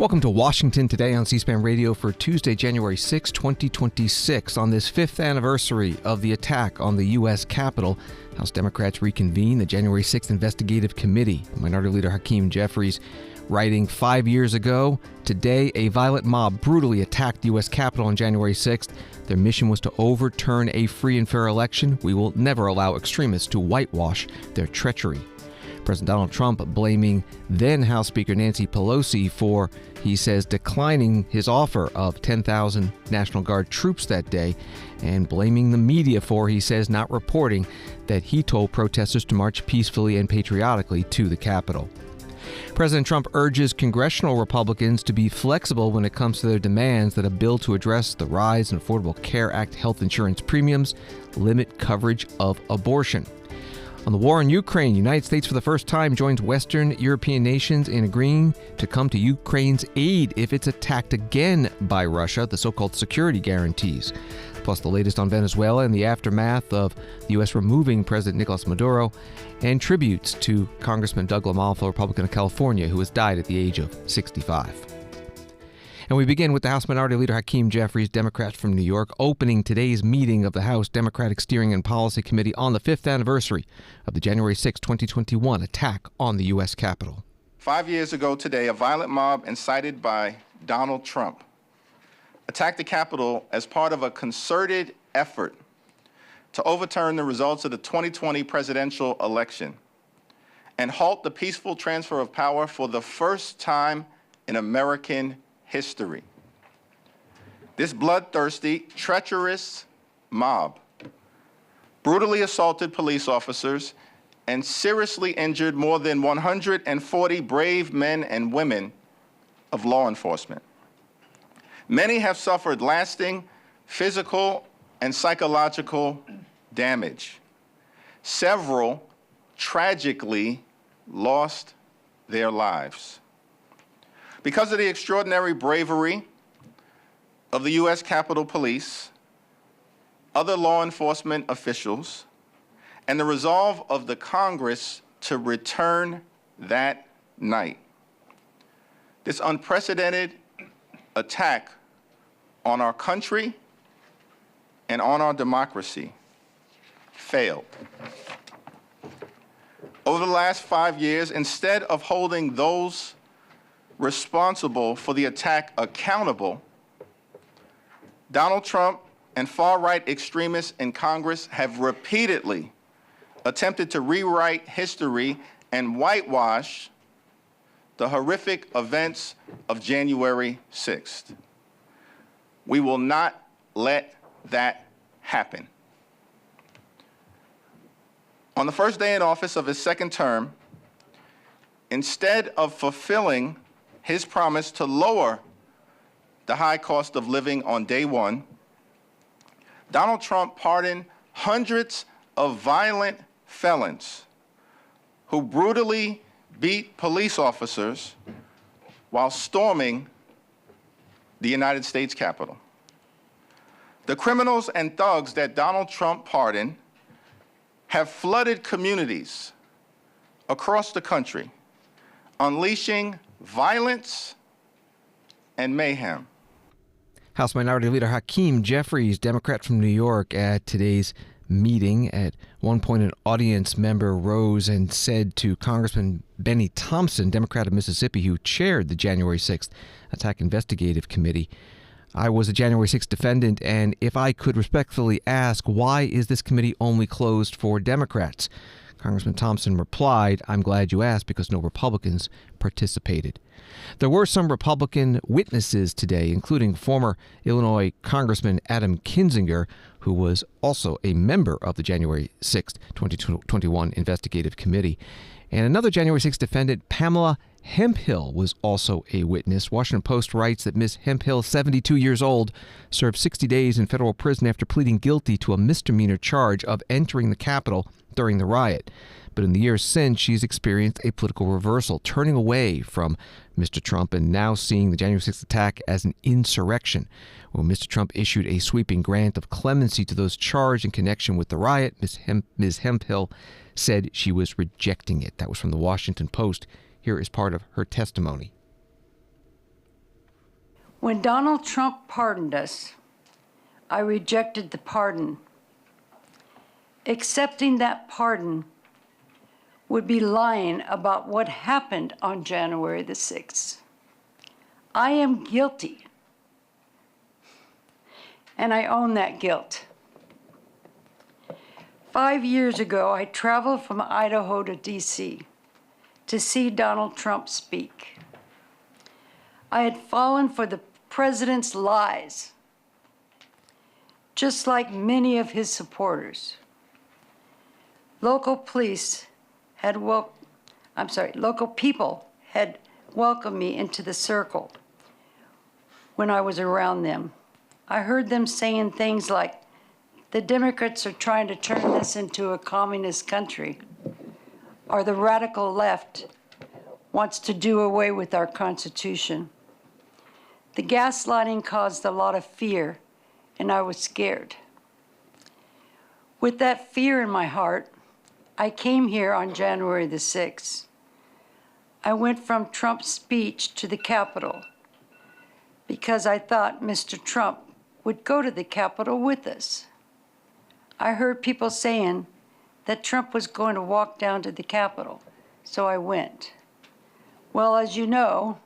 Welcome to Washington Today on C-SPAN Radio for Tuesday, January 6, 2026. On this fifth anniversary of the attack on the U.S. Capitol, House Democrats reconvene the January 6th Investigative Committee. Minority Leader Hakeem Jeffries writing, 5 years ago, today a violent mob brutally attacked the U.S. Capitol on January 6th. Their mission was to overturn a free and fair election. We will never allow extremists to whitewash their treachery. President Donald Trump blaming then House Speaker Nancy Pelosi for, he says, declining his offer of 10,000 National Guard troops that day, and blaming the media for, he says, not reporting that he told protesters to march peacefully and patriotically to the Capitol. President Trump urges Congressional Republicans to be flexible when it comes to their demands that a bill to address the rise in Affordable Care Act health insurance premiums limit coverage of abortion. On the war in Ukraine, the United States for the first time joins Western European nations in agreeing to come to Ukraine's aid if it's attacked again by Russia, the so-called security guarantees. Plus the latest on Venezuela and the aftermath of the U.S. removing President Nicolas Maduro, and tributes to Congressman LaMalfa, Republican of California, who has died at the age of 65. And we begin with the House Minority Leader Hakeem Jeffries, Democrat from New York, opening today's meeting of the House Democratic Steering and Policy Committee on the fifth anniversary of the January 6, 2021 attack on the U.S. Capitol. 5 years ago today, a violent mob incited by Donald Trump attacked the Capitol as part of a concerted effort to overturn the results of the 2020 presidential election and halt the peaceful transfer of power for the first time in American history. This bloodthirsty, treacherous mob brutally assaulted police officers and seriously injured more than 140 brave men and women of law enforcement. Many have suffered lasting physical and psychological damage. Several tragically lost their lives. Because of the extraordinary bravery of the U.S. Capitol Police, other law enforcement officials, and the resolve of the Congress to return that night, this unprecedented attack on our country and on our democracy failed. Over the last 5 years, instead of holding those responsible for the attack accountable, Donald Trump and far-right extremists in Congress have repeatedly attempted to rewrite history and whitewash the horrific events of January 6th. We will not let that happen. On the first day in office of his second term, instead of fulfilling his promise to lower the high cost of living on day one, Donald Trump pardoned hundreds of violent felons who brutally beat police officers while storming the United States Capitol. The criminals and thugs that Donald Trump pardoned have flooded communities across the country, unleashing violence and mayhem. House Minority Leader Hakeem Jeffries, Democrat from New York, at today's meeting. At one point, an audience member rose and said to Congressman Benny Thompson, Democrat of Mississippi, who chaired the January 6th Attack Investigative Committee, I was a January 6th defendant, and if I could respectfully ask, why is this committee only closed for Democrats? Congressman Thompson replied, I'm glad you asked because no Republicans participated. There were some Republican witnesses today, including former Illinois Congressman Adam Kinzinger, who was also a member of the January 6th, 2021 Investigative Committee. And another January 6th defendant, Pamela Hemphill, was also a witness. Washington Post writes that Ms. Hemphill, 72 years old, served 60 days in federal prison after pleading guilty to a misdemeanor charge of entering the Capitol during the riot. But in the years since, she's experienced a political reversal, turning away from Mr. Trump and now seeing the January 6th attack as an insurrection. When Mr. Trump issued a sweeping grant of clemency to those charged in connection with the riot, Ms. Hemphill said she was rejecting it. That was from the Washington Post. Here is part of her testimony. When Donald Trump pardoned us, I rejected the pardon. Accepting that pardon would be lying about what happened on January the 6th. I am guilty, and I own that guilt. 5 years ago, I traveled from Idaho to D.C. to see Donald Trump speak. I had fallen for the president's lies, just like many of his supporters. Local people had welcomed me into the circle when I was around them. I heard them saying things like, the Democrats are trying to turn this into a communist country, or the radical left wants to do away with our Constitution. The gaslighting caused a lot of fear, and I was scared. With that fear in my heart, I came here on January the 6th. I went from Trump's speech to the Capitol because I thought Mr. Trump would go to the Capitol with us. I heard people saying that Trump was going to walk down to the Capitol, so I went. Well, as you know,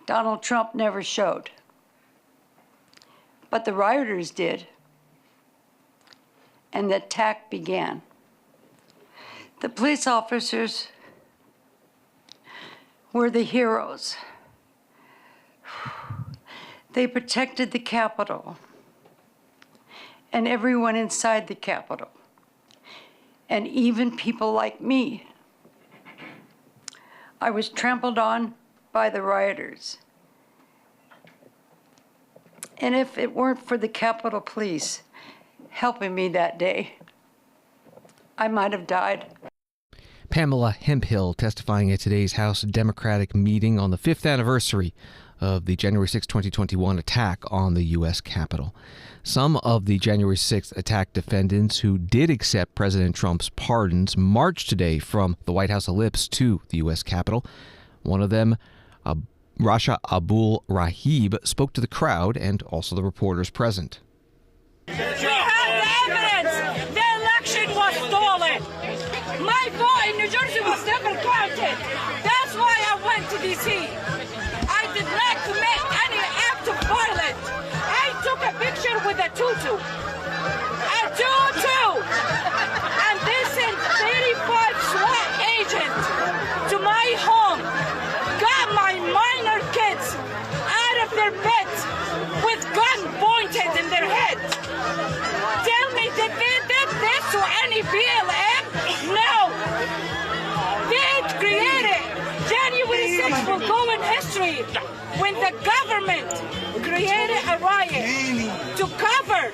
Donald Trump never showed. But the rioters did, and the attack began. The police officers were the heroes. They protected the Capitol and everyone inside the Capitol, and even people like me. I was trampled on by the rioters. And if it weren't for the Capitol Police helping me that day, I might have died. Pamela Hemphill testifying at today's House Democratic meeting on the 5th anniversary of the January 6, 2021 attack on the U.S. Capitol. Some of the January 6th attack defendants who did accept President Trump's pardons marched today from the White House ellipse to the U.S. Capitol. One of them, Rasha Abul Rahib, spoke to the crowd and also the reporters present. We have the evidence. The election was stolen. My vote in New Jersey was never counted. That's why I went to D.C. I did not commit any act of violence. I took a picture with a tutu. A tutu! And they sent 35 SWAT agents to my home, got my minor kids out of their beds with guns pointed in their heads. Tell me, did they did this to any BLM? No. They created January 6th will go in history when the government created a riot to cover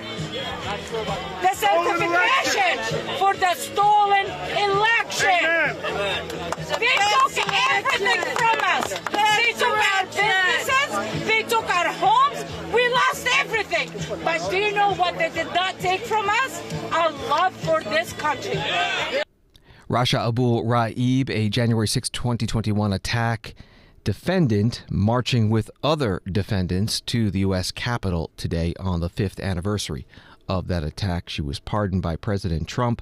the certification for the stolen election. They took everything from us. They took our businesses. They took our homes. We lost everything. But do you know what they did not take from us? Our love for this country. Rasha Abul Rahib, a January 6, 2021 attack defendant, marching with other defendants to the U.S. Capitol today on the 5th anniversary of that attack. She was pardoned by President Trump.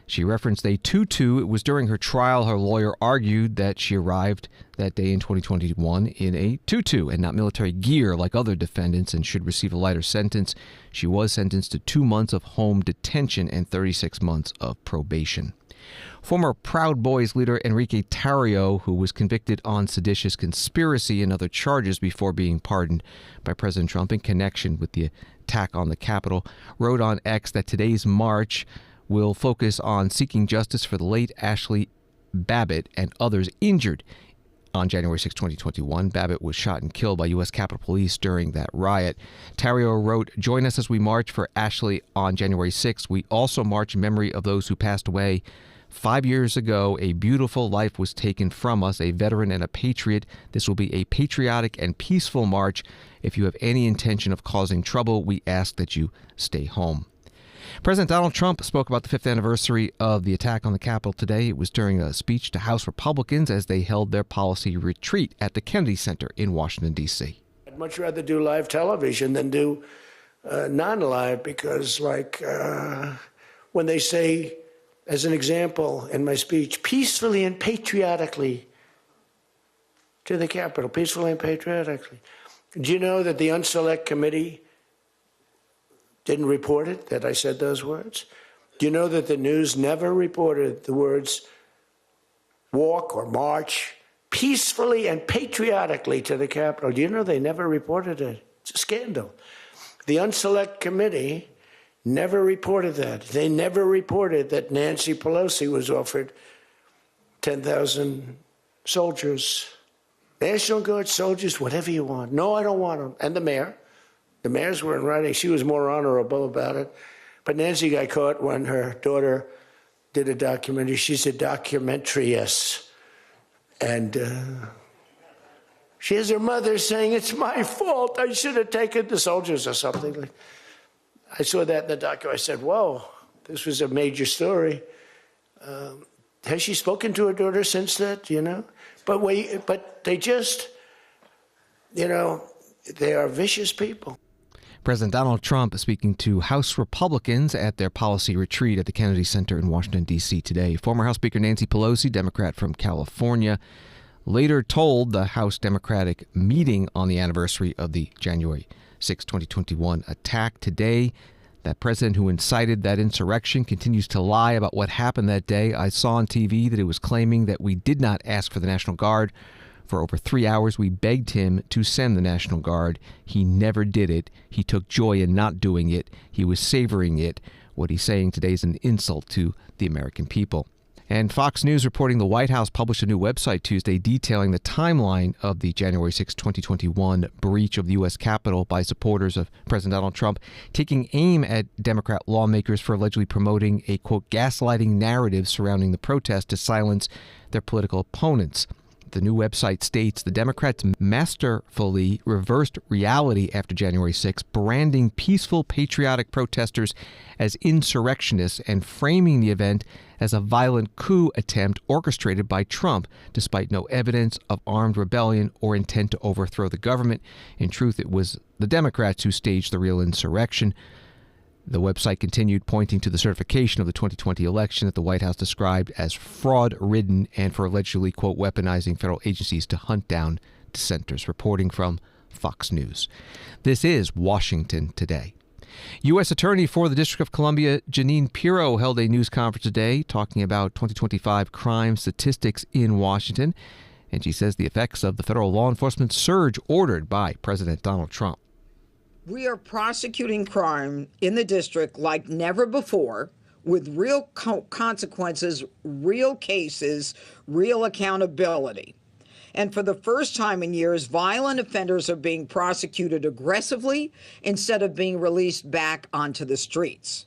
She referenced a tutu. It was during her trial. Her lawyer argued that she arrived that day in 2021 in a tutu and not military gear like other defendants and should receive a lighter sentence. She was sentenced to 2 months of home detention and 36 months of probation. Former Proud Boys leader Enrique Tarrio, who was convicted on seditious conspiracy and other charges before being pardoned by President Trump in connection with the attack on the Capitol, wrote on X that today's march will focus on seeking justice for the late Ashley Babbitt and others injured on January 6, 2021. Babbitt was shot and killed by U.S. Capitol Police during that riot. Tarrio wrote, "Join us as we march for Ashley on January 6. We also march in memory of those who passed away. 5 years ago, a beautiful life was taken from us, a veteran and a patriot. This will be a patriotic and peaceful march. If you have any intention of causing trouble, we ask that you stay home." President Donald Trump spoke about the 5th anniversary of the attack on the Capitol today. It was during a speech to House Republicans as they held their policy retreat at the Kennedy Center in Washington, D.C. I'd much rather do live television than do non-live because, when they say, as an example in my speech, peacefully and patriotically to the Capitol, peacefully and patriotically. Do you know that the Unselect Committee didn't report it, that I said those words? Do you know that the news never reported the words walk or march peacefully and patriotically to the Capitol? Do you know they never reported it? It's a scandal. The Unselect Committee never reported that. They never reported that Nancy Pelosi was offered 10,000 soldiers, National Guard soldiers, whatever you want. No, I don't want them. And the mayor. The mayors weren't writing. She was more honorable about it. But Nancy got caught when her daughter did a documentary. She's a documentariist. And she has her mother saying, it's my fault. I should have taken the soldiers or something. I saw that in the documentary. I said, whoa, this was a major story. Has she spoken to her daughter since that, But they just, they are vicious people. President Donald Trump speaking to House Republicans at their policy retreat at the Kennedy Center in Washington, D.C. today. Former House Speaker Nancy Pelosi, Democrat from California, later told the House Democratic meeting on the anniversary of the January 6, 2021 attack today. That president who incited that insurrection continues to lie about what happened that day. I saw on TV that it was claiming that we did not ask for the National Guard. For over 3 hours, we begged him to send the National Guard. He never did it. He took joy in not doing it. He was savoring it. What he's saying today is an insult to the American people. And Fox News reporting the White House published a new website Tuesday detailing the timeline of the January 6, 2021 breach of the U.S. Capitol by supporters of President Donald Trump, taking aim at Democrat lawmakers for allegedly promoting a, quote, gaslighting narrative surrounding the protest to silence their political opponents. The new website states the Democrats masterfully reversed reality after January 6, branding peaceful, patriotic protesters as insurrectionists and framing the event as a violent coup attempt orchestrated by Trump, despite no evidence of armed rebellion or intent to overthrow the government. In truth, it was the Democrats who staged the real insurrection. The website continued, pointing to the certification of the 2020 election that the White House described as fraud-ridden and for allegedly, quote, weaponizing federal agencies to hunt down dissenters. Reporting from Fox News. This is Washington Today. U.S. Attorney for the District of Columbia, Jeanine Pirro, held a news conference today talking about 2025 crime statistics in Washington. And she says the effects of the federal law enforcement surge ordered by President Donald Trump. We are prosecuting crime in the district like never before, with real consequences, real cases, real accountability. And for the first time in years, violent offenders are being prosecuted aggressively instead of being released back onto the streets.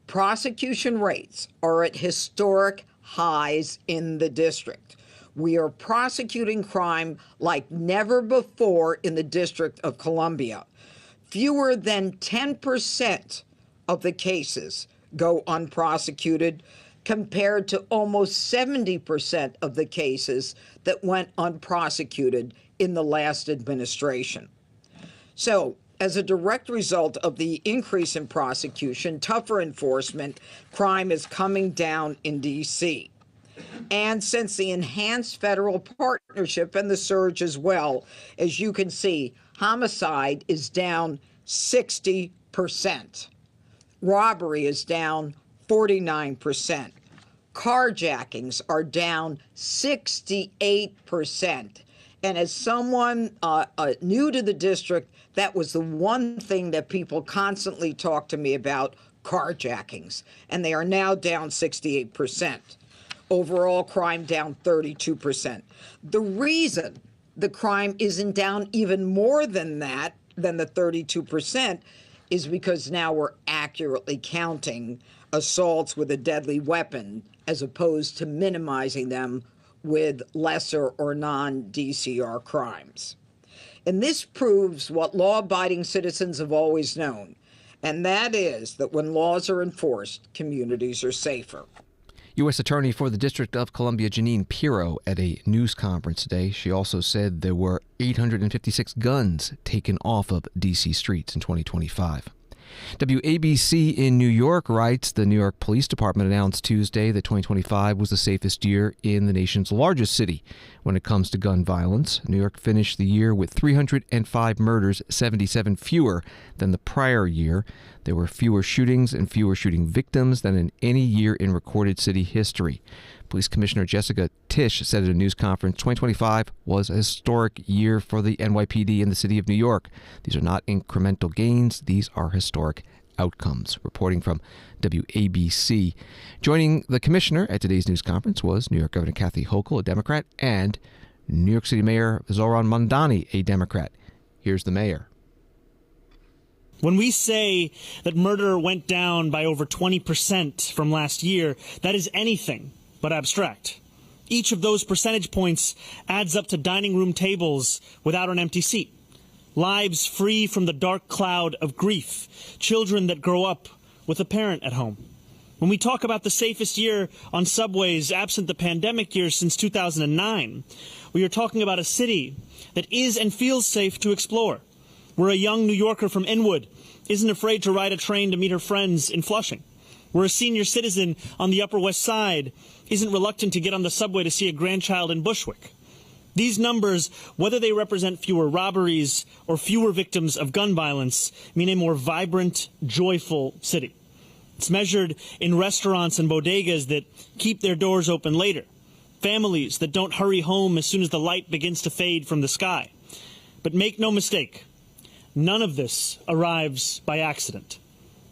Prosecution rates are at historic highs in the district. We are prosecuting crime like never before in the District of Columbia. Fewer than 10% of the cases go unprosecuted, compared to almost 70% of the cases that went unprosecuted in the last administration. So, as a direct result of the increase in prosecution, tougher enforcement, crime is coming down in D.C. And since the enhanced federal partnership and the surge as well, as you can see, homicide is down 60%. Robbery is down 49%. Carjackings are down 68%. And as someone new to the district, that was the one thing that people constantly talk to me about, carjackings. And they are now down 68%. Overall crime down 32%. The reason the crime isn't down even more than that, than the 32%, is because now we're accurately counting assaults with a deadly weapon as opposed to minimizing them with lesser or non-DCR crimes. And this proves what law-abiding citizens have always known, and that is that when laws are enforced, communities are safer. U.S. Attorney for the District of Columbia Jeanine Pirro at a news conference today. She also said there were 856 guns taken off of D.C. streets in 2025. WABC in New York writes the New York Police Department announced Tuesday that 2025 was the safest year in the nation's largest city when it comes to gun violence. New York finished the year with 305 murders, 77 fewer than the prior year. There were fewer shootings and fewer shooting victims than in any year in recorded city history. Police Commissioner Jessica Tisch said at a news conference 2025 was a historic year for the NYPD in the city of New York. These are not incremental gains. These are historic outcomes. Reporting from WABC. Joining the commissioner at today's news conference was New York Governor Kathy Hochul, a Democrat, and New York City Mayor Zohran Mamdani, a Democrat. Here's the mayor. When we say that murder went down by over 20% from last year, that is anything but abstract. Each of those percentage points adds up to dining room tables without an empty seat, lives free from the dark cloud of grief, children that grow up with a parent at home. When we talk about the safest year on subways absent the pandemic year since 2009, we are talking about a city that is and feels safe to explore, where a young New Yorker from Inwood isn't afraid to ride a train to meet her friends in Flushing, where a senior citizen on the Upper West Side isn't reluctant to get on the subway to see a grandchild in Bushwick. These numbers, whether they represent fewer robberies or fewer victims of gun violence, mean a more vibrant, joyful city. It's measured in restaurants and bodegas that keep their doors open later, families that don't hurry home as soon as the light begins to fade from the sky. But make no mistake, none of this arrives by accident.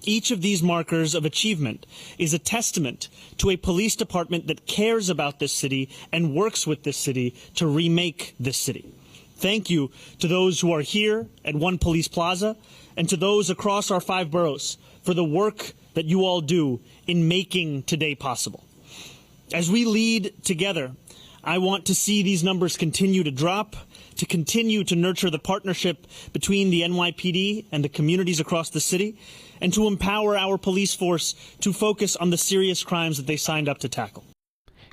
Each of these markers of achievement is a testament to a police department that cares about this city and works with this city to remake this city. Thank you to those who are here at One Police Plaza and to those across our 5 boroughs for the work that you all do in making today possible. As we lead together, I want to see these numbers continue to drop, to continue to nurture the partnership between the NYPD and the communities across the city, and to empower our police force to focus on the serious crimes that they signed up to tackle.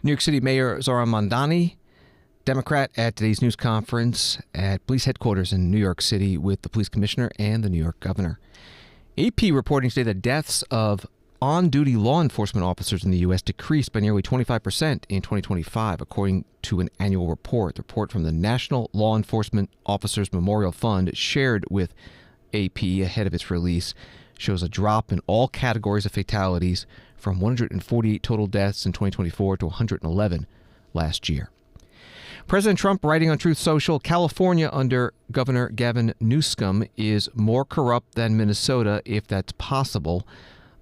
New York City Mayor Zohran Mamdani, Democrat, at today's news conference at police headquarters in New York City with the police commissioner and the New York governor. AP reporting today that deaths of on-duty law enforcement officers in the U.S. decreased by nearly 25% in 2025, according to an annual report. The report from the National Law Enforcement Officers Memorial Fund, shared with AP ahead of its release, shows a drop in all categories of fatalities from 148 total deaths in 2024 to 111 last year. President Trump writing on Truth Social, California under Governor Gavin Newsom is more corrupt than Minnesota, if that's possible.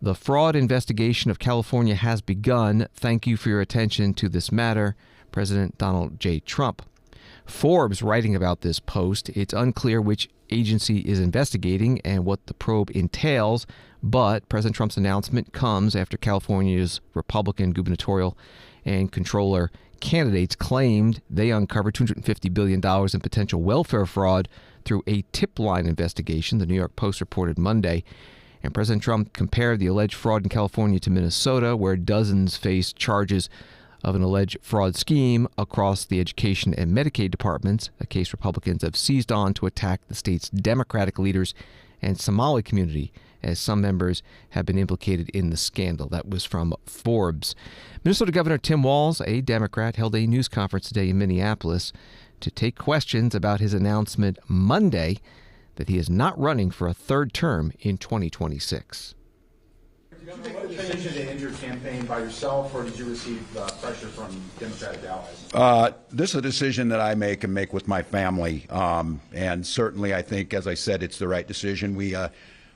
The fraud investigation of California has begun. Thank you for your attention to this matter, President Donald J. Trump. Forbes writing about this post. It's unclear which agency is investigating and what the probe entails, but President Trump's announcement comes after California's Republican gubernatorial and controller candidates claimed they uncovered $250 billion in potential welfare fraud through a tip line investigation, the New York Post reported Monday. And President Trump compared the alleged fraud in California to Minnesota, where dozens face charges of an alleged fraud scheme across the education and Medicaid departments, a case Republicans have seized on to attack the state's Democratic leaders and Somali community, as some members have been implicated in the scandal. That was from Forbes. Minnesota Governor Tim Walz, a Democrat, held a news conference today in Minneapolis to take questions about his announcement Monday that he is not running for a third term in 2026. Did you make the decision to end your campaign by yourself, or did you receive pressure from Democratic allies? This is a decision that I make and make with my family. And certainly, I think, as I said, it's the right decision.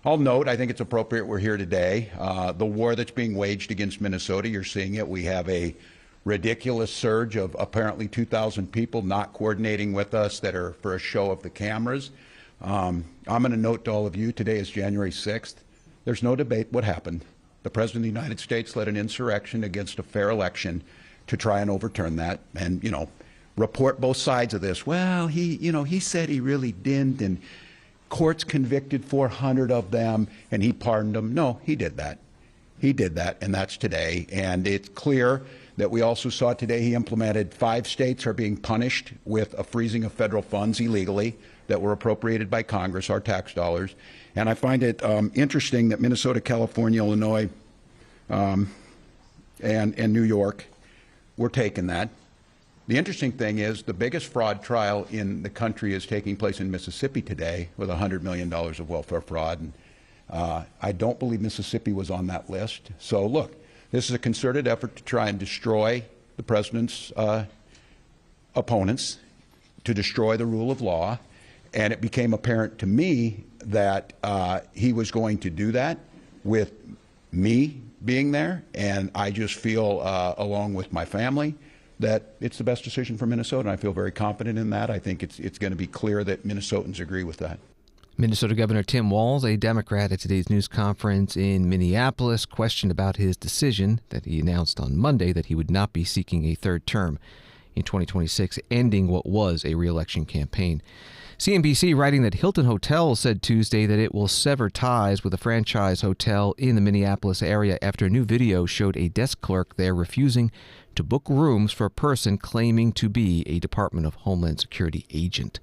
I'll note, I think it's appropriate we're here today. The war that's being waged against Minnesota, you're seeing it. We have a ridiculous surge of apparently 2,000 people not coordinating with us that are for a show of the cameras. I'm going to note to all of you, today is January 6th. There's no debate what happened. The President of the United States led an insurrection against a fair election to try and overturn that and, report both sides of this. Well, he said he really didn't, and courts convicted 400 of them, and he pardoned them. No, he did that. He did that, and that's today. And it's clear that we also saw today he implemented 5 states are being punished with a freezing of federal funds illegally that were appropriated by Congress, our tax dollars. And I find it interesting that Minnesota, California, Illinois, and New York were taking that. The interesting thing is the biggest fraud trial in the country is taking place in Mississippi today with $100 million of welfare fraud. And I don't believe Mississippi was on that list. So look, this is a concerted effort to try and destroy the president's opponents, to destroy the rule of law. And it became apparent to me that he was going to do that with me being there. And I just feel, along with my family, that it's the best decision for Minnesota. And I feel very confident in that. I think it's going to be clear that Minnesotans agree with that. Minnesota Governor Tim Walz, a Democrat at today's news conference in Minneapolis, questioned about his decision that he announced on Monday that he would not be seeking a third term in 2026, ending what was a re-election campaign. CNBC writing that Hilton Hotels said Tuesday that it will sever ties with a franchise hotel in the Minneapolis area after a new video showed a desk clerk there refusing to book rooms for a person claiming to be a Department of Homeland Security agent.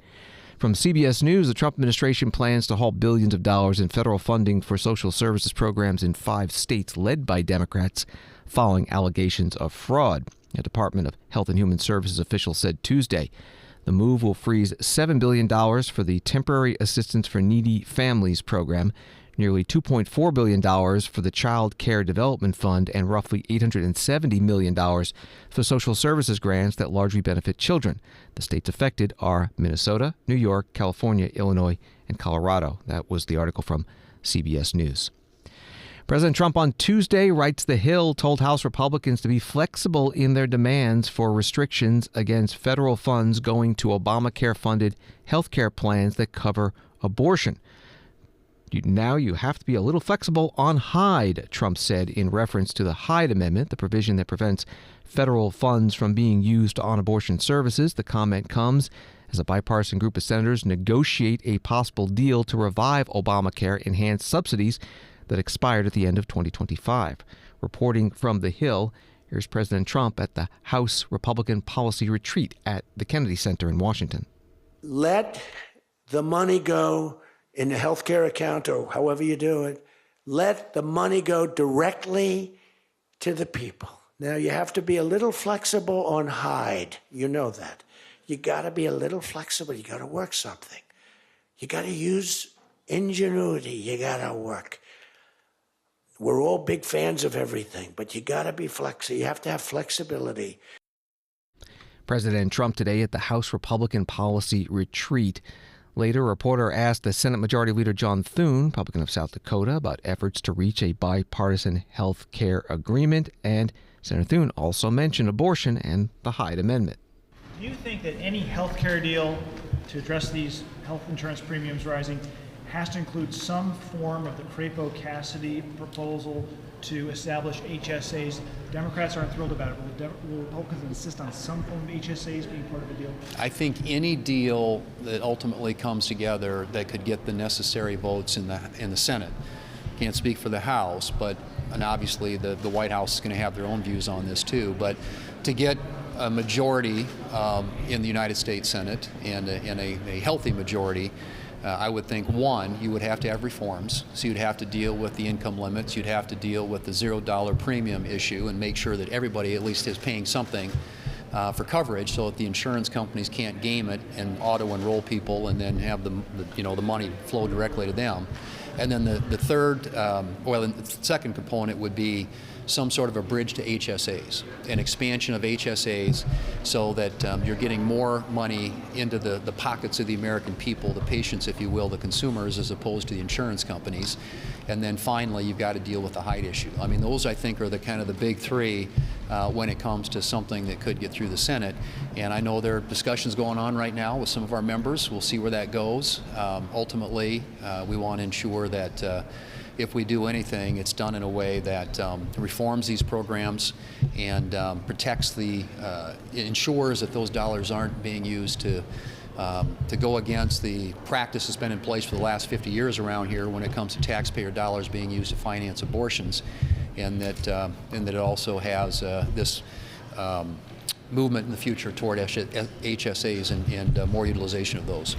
From CBS News, the Trump administration plans to halt billions of dollars in federal funding for social services programs in 5 states led by Democrats following allegations of fraud. A Department of Health and Human Services official said Tuesday the move will freeze $7 billion for the Temporary Assistance for Needy Families program, nearly $2.4 billion for the Child Care Development Fund, and roughly $870 million for social services grants that largely benefit children. The states affected are Minnesota, New York, California, Illinois, and Colorado. That was the article from CBS News. President Trump on Tuesday, writes The Hill, told House Republicans to be flexible in their demands for restrictions against federal funds going to Obamacare-funded health care plans that cover abortion. Now you have to be a little flexible on Hyde, Trump said in reference to the Hyde Amendment, the provision that prevents federal funds from being used on abortion services. The comment comes as a bipartisan group of senators negotiate a possible deal to revive Obamacare enhanced subsidies that expired at the end of 2025. Reporting from The Hill, here's President Trump at the House Republican Policy Retreat at the Kennedy Center in Washington. Let the money go in the health care account or however you do it. Let the money go directly to the people. Now, you have to be a little flexible on Hyde. You know that. You got to be a little flexible. You got to work something. You got to use ingenuity. You got to work. We're all big fans of everything, but you got to be flexible. You have to have flexibility. President Trump today at the House Republican Policy Retreat. Later, a reporter asked the Senate Majority Leader John Thune, Republican of South Dakota, about efforts to reach a bipartisan health care agreement. And Senator Thune also mentioned abortion and the Hyde Amendment. Do you think that any health care deal to address these health insurance premiums rising has to include some form of the Crapo-Cassidy proposal to establish HSAs? Democrats aren't thrilled about it. Will Republicans insist on some form of HSAs being part of the deal? I think any deal that ultimately comes together that could get the necessary votes in the Senate. Can't speak for the House, and obviously the White House is going to have their own views on this too. But to get a majority in the United States Senate and a healthy majority, I would think, one, you would have to have reforms. So you'd have to deal with the income limits. You'd have to deal with the $0 premium issue and make sure that everybody at least is paying something for coverage so that the insurance companies can't game it and auto-enroll people and then have the money flow directly to them. And then the second component would be some sort of a bridge to HSAs, an expansion of HSAs so that you're getting more money into the pockets of the American people, the patients, if you will, the consumers, as opposed to the insurance companies. And then finally, you've got to deal with the Hyde issue. I mean, those I think are the kind of the big three when it comes to something that could get through the Senate. And I know there are discussions going on right now with some of our members. We'll see where that goes. Ultimately, we want to ensure that if we do anything, it's done in a way that reforms these programs and protects ensures that those dollars aren't being used to go against the practice that's been in place for the last 50 years around here when it comes to taxpayer dollars being used to finance abortions. and that it also has this movement in the future toward HSAs and more utilization of those.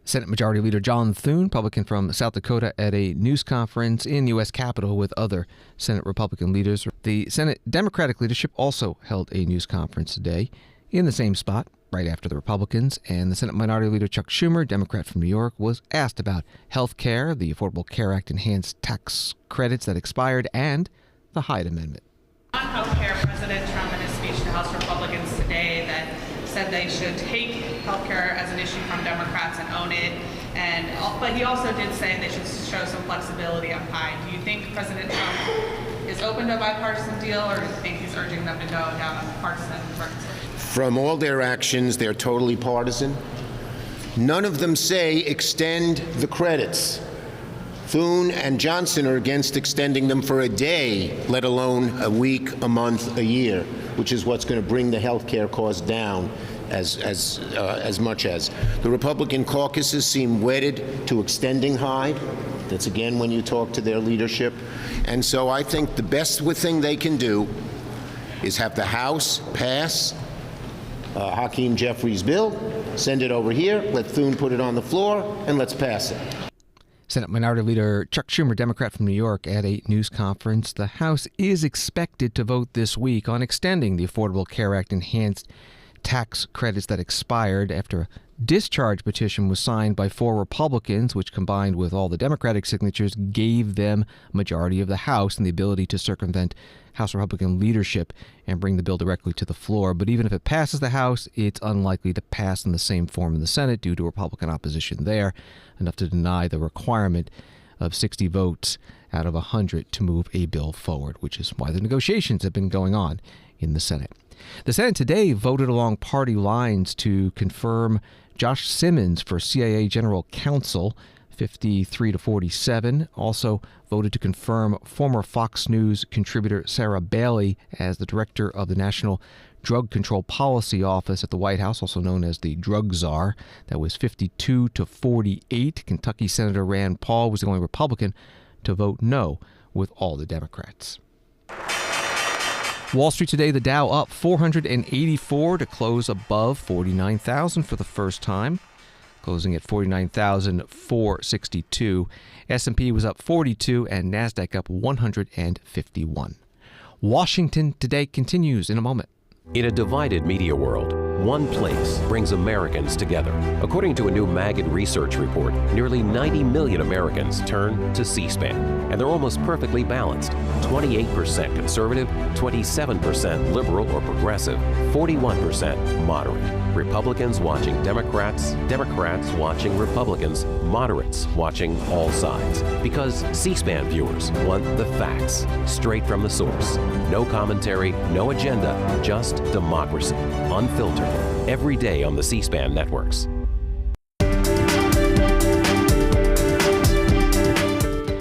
Senate Majority Leader John Thune, Republican from South Dakota, at a news conference in U.S. Capitol with other Senate Republican leaders. The Senate Democratic leadership also held a news conference today in the same spot, right after the Republicans, and the Senate Minority Leader Chuck Schumer, Democrat from New York, was asked about health care, the Affordable Care Act enhanced tax credits that expired, and the Hyde Amendment. On health care, President Trump in his speech to House Republicans today that said they should take health care as an issue from Democrats and own it, but he also did say they should show some flexibility on Hyde. Do you think President Trump is open to a bipartisan deal, or do you think he's urging them to go down a partisan reconciliation? From all their actions, they're totally partisan. None of them say extend the credits. Thune and Johnson are against extending them for a day, let alone a week, a month, a year, which is what's going to bring the health care cost down as much as. The Republican caucuses seem wedded to extending Hyde. That's again when you talk to their leadership. And so I think the best thing they can do is have the House pass Hakeem Jeffries' bill, send it over here, let Thune put it on the floor, and let's pass it. Senate Minority Leader Chuck Schumer, Democrat from New York, at a news conference. The House is expected to vote this week on extending the Affordable Care Act enhanced tax credits that expired after a discharge petition was signed by 4 Republicans, which combined with all the Democratic signatures gave them a majority of the House and the ability to circumvent House Republican leadership and bring the bill directly to the floor. But even if it passes the House, it's unlikely to pass in the same form in the Senate due to Republican opposition there, enough to deny the requirement of 60 votes out of 100 to move a bill forward, which is why the negotiations have been going on in the Senate. The Senate today voted along party lines to confirm Josh Simmons for CIA General Counsel, 53 to 47. Also voted to confirm former Fox News contributor Sarah Bailey as the director of the National Drug Control Policy Office at the White House, also known as the Drug Czar. That was 52 to 48. Kentucky Senator Rand Paul was the only Republican to vote no with all the Democrats. Wall Street today, the Dow up 484 to close above 49,000 for the first time, closing at 49,462. S&P was up 42 and NASDAQ up 151. Washington today continues in a moment. In a divided media world, one place brings Americans together. According to a new Magid research report, nearly 90 million Americans turn to C-SPAN, and they're almost perfectly balanced. 28% conservative, 27% liberal or progressive, 41% moderate. Republicans watching Democrats, Democrats watching Republicans, moderates watching all sides. Because C-SPAN viewers want the facts, straight from the source. No commentary, no agenda, just democracy, unfiltered, every day on the C-SPAN networks.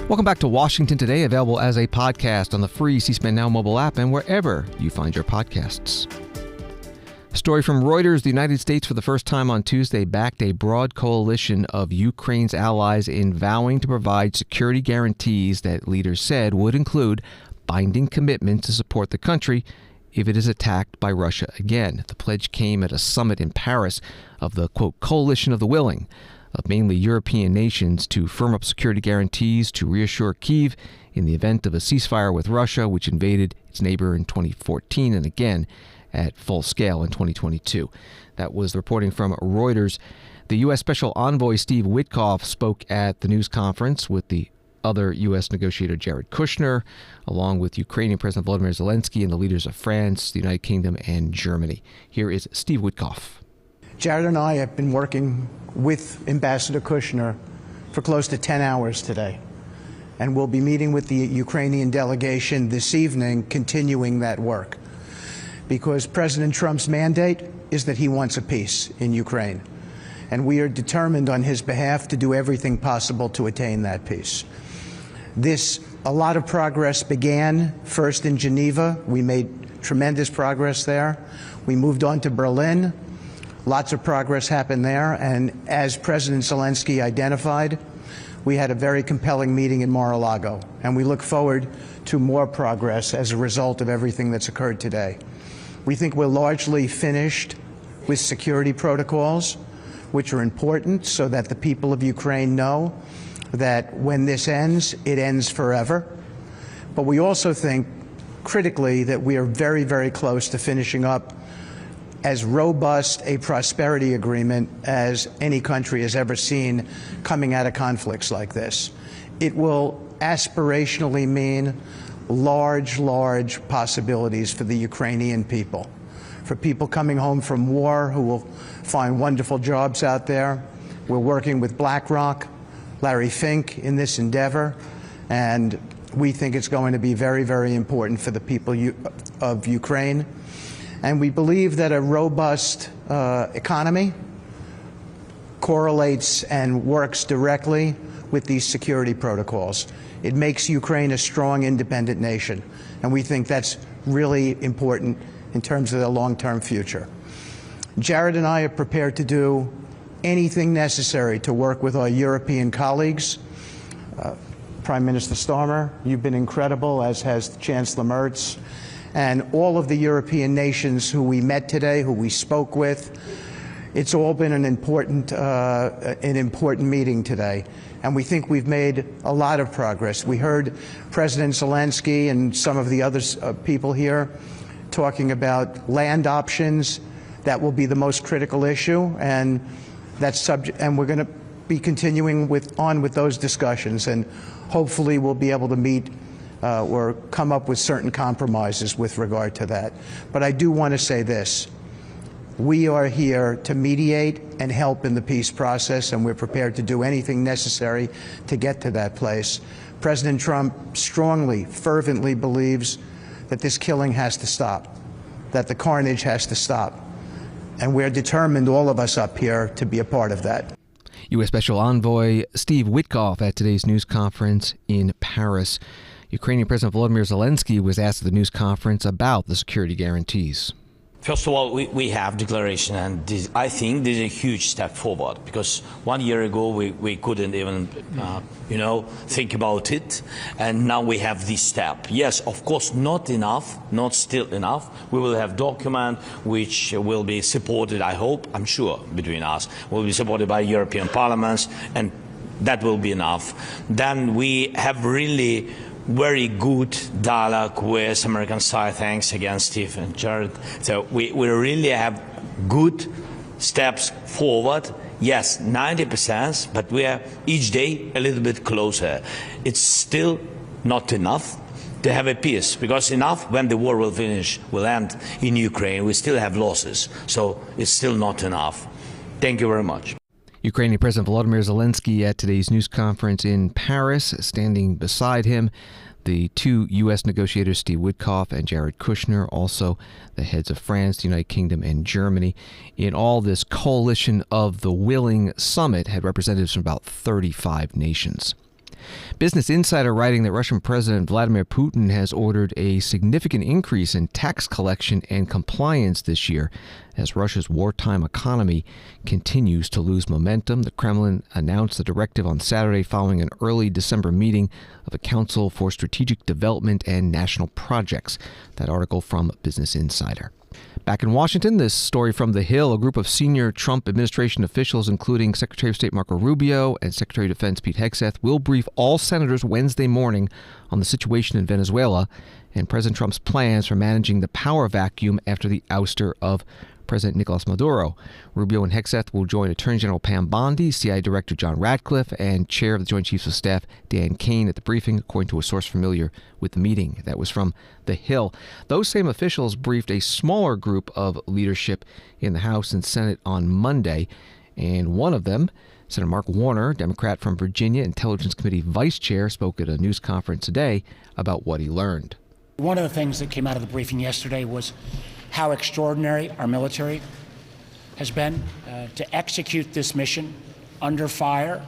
Welcome back to Washington Today, available as a podcast on the free C-SPAN Now mobile app and wherever you find your podcasts. A story from Reuters: the United States for the first time on Tuesday backed a broad coalition of Ukraine's allies in vowing to provide security guarantees that leaders said would include binding commitments to support the country if it is attacked by Russia again. The pledge came at a summit in Paris of the, quote, coalition of the willing, of mainly European nations to firm up security guarantees to reassure Kyiv in the event of a ceasefire with Russia, which invaded its neighbor in 2014 and again at full scale in 2022. That was the reporting from Reuters. The U.S. Special Envoy Steve Witkoff spoke at the news conference with the other U.S. negotiator Jared Kushner, along with Ukrainian President Volodymyr Zelensky and the leaders of France, the United Kingdom, and Germany. Here is Steve Witkoff. Jared and I have been working with Ambassador Kushner for close to 10 hours today, and we'll be meeting with the Ukrainian delegation this evening, continuing that work, because President Trump's mandate is that he wants a peace in Ukraine, and we are determined on his behalf to do everything possible to attain that peace. A lot of progress began first in Geneva. We made tremendous progress there. We moved on to Berlin. Lots of progress happened there. And as President Zelensky identified, We had a very compelling meeting in Mar-a-Lago, and we look forward to more progress as a result of everything that's occurred today. We think we're largely finished with security protocols, which are important so that the people of Ukraine know that when this ends, it ends forever. But we also think, critically, that we are very, very close to finishing up as robust a prosperity agreement as any country has ever seen coming out of conflicts like this. It will aspirationally mean large, large possibilities for the Ukrainian people, for people coming home from war who will find wonderful jobs out there. We're working with BlackRock, Larry Fink in this endeavor, and we think it's going to be very, very important for the people of Ukraine. And we believe that a robust economy correlates and works directly with these security protocols. It makes Ukraine a strong, independent nation, and we think that's really important in terms of their long-term future. Jared and I are prepared to do anything necessary to work with our European colleagues. Prime Minister Starmer, you've been incredible, as has Chancellor Merz, and all of the European nations who we met today, who we spoke with. It's all been an important meeting today, and we think we've made a lot of progress. We heard President Zelensky and some of the other people here talking about land options. That will be the most critical issue, and and we're going to be continuing on with those discussions, and hopefully we'll be able to meet or come up with certain compromises with regard to that. But I do want to say this. We are here to mediate and help in the peace process, and we're prepared to do anything necessary to get to that place. President Trump strongly, fervently believes that this killing has to stop, that the carnage has to stop. And we're determined, all of us up here, to be a part of that. U.S. Special Envoy Steve Witkoff at today's news conference in Paris. Ukrainian President Volodymyr Zelensky was asked at the news conference about the security guarantees. First of all, we have declaration, and I think this is a huge step forward, because 1 year ago we couldn't even, think about it, and now we have this step. Yes, of course, not enough, not still enough. We will have document which will be supported, I hope, I'm sure, between us, will be supported by European parliaments, and that will be enough. Then we have really very good dialogue with American side. Thanks again, Steve and Jared. So we really have good steps forward. Yes, 90%, but we are each day a little bit closer. It's still not enough to have a peace, because enough when the war will finish, will end in Ukraine, we still have losses. So it's still not enough. Thank you very much. Ukrainian President Volodymyr Zelensky at today's news conference in Paris. Standing beside him, the two U.S. negotiators, Steve Witkoff and Jared Kushner, also the heads of France, the United Kingdom, and Germany. In all, this coalition of the willing summit had representatives from about 35 nations. Business Insider writing that Russian President Vladimir Putin has ordered a significant increase in tax collection and compliance this year as Russia's wartime economy continues to lose momentum. The Kremlin announced the directive on Saturday following an early December meeting of the Council for Strategic Development and National Projects. That article from Business Insider. Back in Washington, this story from The Hill. A group of senior Trump administration officials, including Secretary of State Marco Rubio and Secretary of Defense Pete Hegseth, will brief all senators Wednesday morning on the situation in Venezuela and President Trump's plans for managing the power vacuum after the ouster of President Nicolas Maduro. Rubio and Hegseth will join Attorney General Pam Bondi, CIA Director John Ratcliffe, and Chair of the Joint Chiefs of Staff Dan Kane at the briefing, according to a source familiar with the meeting. That was from The Hill. Those same officials briefed a smaller group of leadership in the House and Senate on Monday, and one of them, Senator Mark Warner, Democrat from Virginia, Intelligence Committee Vice Chair, spoke at a news conference today about what he learned. One of the things that came out of the briefing yesterday was how extraordinary our military has been to execute this mission under fire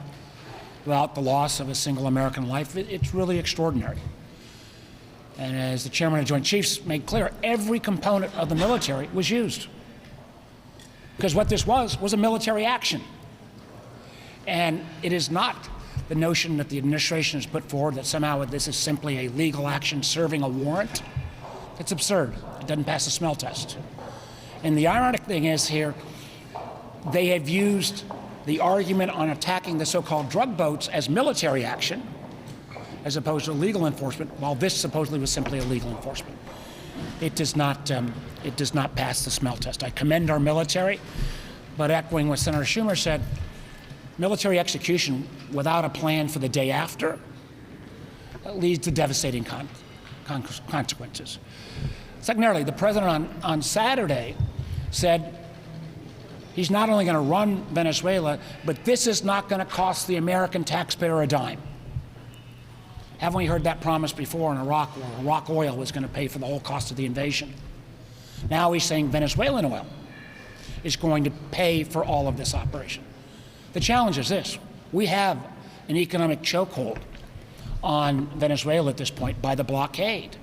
without the loss of a single American life. It's really extraordinary. And as the chairman of the Joint Chiefs made clear, every component of the military was used. Because what this was a military action. And it is not the notion that the administration has put forward that somehow this is simply a legal action serving a warrant, it's absurd. It doesn't pass the smell test. And the ironic thing is here, they have used the argument on attacking the so-called drug boats as military action, as opposed to legal enforcement, while this supposedly was simply a legal enforcement. It does not pass the smell test. I commend our military, but echoing what Senator Schumer said, military execution without a plan for the day after leads to devastating consequences. Secondarily, the president on Saturday said he's not only going to run Venezuela, but this is not going to cost the American taxpayer a dime. Haven't we heard that promise before in Iraq, where Iraq oil was going to pay for the whole cost of the invasion? Now he's saying Venezuelan oil is going to pay for all of this operation. The challenge is this. We have an economic chokehold on Venezuela at this point by the blockade.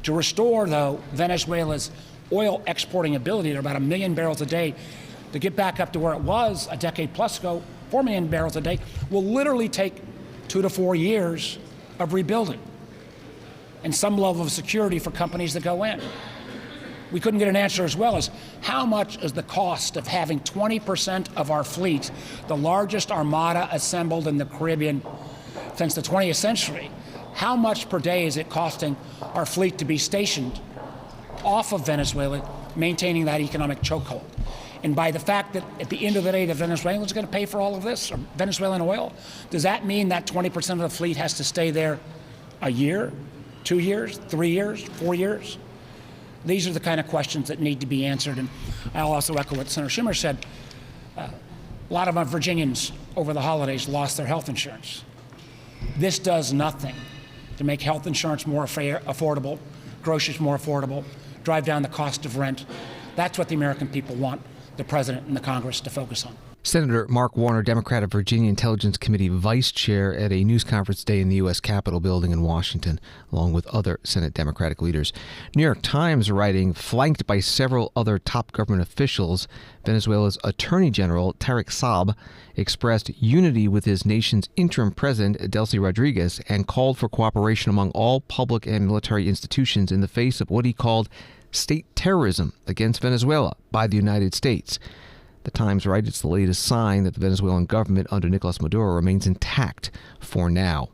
To restore, though, Venezuela's oil exporting ability to about 1 million barrels a day, to get back up to where it was a decade plus ago, 4 million barrels a day, will literally take 2 to 4 years of rebuilding and some level of security for companies that go in. We couldn't get an answer as well as how much is the cost of having 20% of our fleet, the largest armada assembled in the Caribbean since the 20th century, how much per day is it costing our fleet to be stationed off of Venezuela, maintaining that economic chokehold? And by the fact that at the end of the day, the Venezuelans are going to pay for all of this, or Venezuelan oil, does that mean that 20% of the fleet has to stay there a year, 2 years, 3 years, 4 years? These are the kind of questions that need to be answered. And I'll also echo what Senator Schumer said. A lot of our Virginians over the holidays lost their health insurance. This does nothing to make health insurance more affordable, groceries more affordable, drive down the cost of rent. That's what the American people want the president and the Congress to focus on. Senator Mark Warner, Democrat of Virginia Intelligence Committee Vice Chair at a news conference today in the U.S. Capitol building in Washington, along with other Senate Democratic leaders. New York Times writing, flanked by several other top government officials, Venezuela's Attorney General, Tarek Saab, expressed unity with his nation's interim president, Delcy Rodriguez, and called for cooperation among all public and military institutions in the face of what he called state terrorism against Venezuela by the United States. The Times writes it's the latest sign that the Venezuelan government under Nicolas Maduro remains intact for now.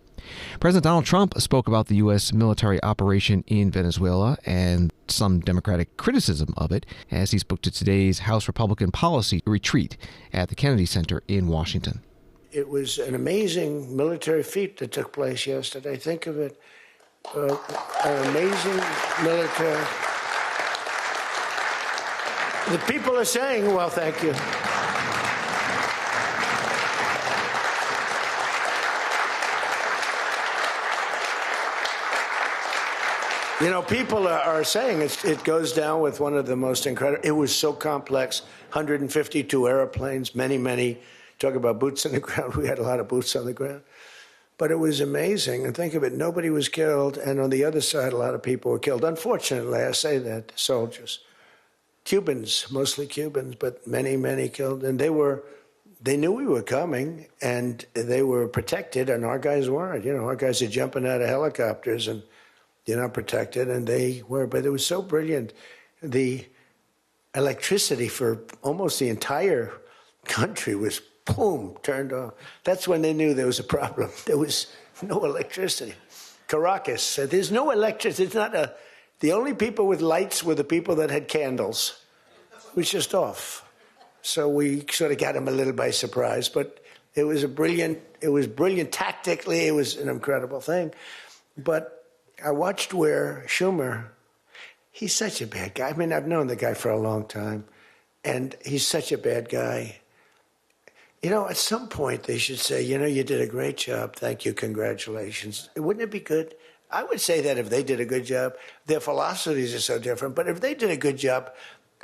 President Donald Trump spoke about the U.S. military operation in Venezuela and some Democratic criticism of it as he spoke to today's House Republican policy retreat at the Kennedy Center in Washington. It was an amazing military feat that took place yesterday. Think of it, an amazing military. The people are saying, well, thank you. You know, people are saying it goes down with one of the most incredible. It was so complex, 152 airplanes, many, talk about boots on the ground. We had a lot of boots on the ground. But it was amazing. And think of it, nobody was killed. And on the other side, a lot of people were killed. Unfortunately, I say that, soldiers. Cubans, mostly Cubans, but many killed. And they knew we were coming, and they were protected, and our guys weren't. You know, our guys are jumping out of helicopters, and you're not protected, and they were. But it was so brilliant. The electricity for almost the entire country was, boom, turned off. That's when they knew there was a problem. There was no electricity. Caracas, there's no electricity. It's not a... The only people with lights were the people that had candles. It was just off. So we sort of got them a little by surprise. But it was brilliant tactically. It was an incredible thing. But I watched where Schumer, he's such a bad guy. I mean, I've known the guy for a long time, and he's such a bad guy. You know, at some point they should say, you know, you did a great job. Thank you. Congratulations. Wouldn't it be good? I would say that if they did a good job, their philosophies are so different, but if they did a good job,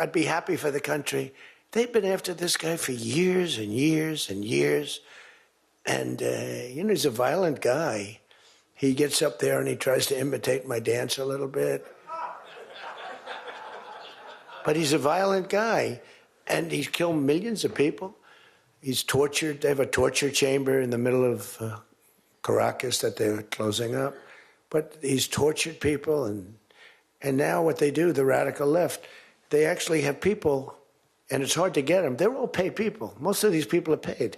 I'd be happy for the country. They've been after this guy for years and years and years. And, you know, he's a violent guy. He gets up there and he tries to imitate my dance a little bit. But he's a violent guy, and he's killed millions of people. He's tortured. They have a torture chamber in the middle of Caracas that they're closing up. But he's tortured people, and now what they do, the radical left, they actually have people, and it's hard to get them. They're all paid people. Most of these people are paid.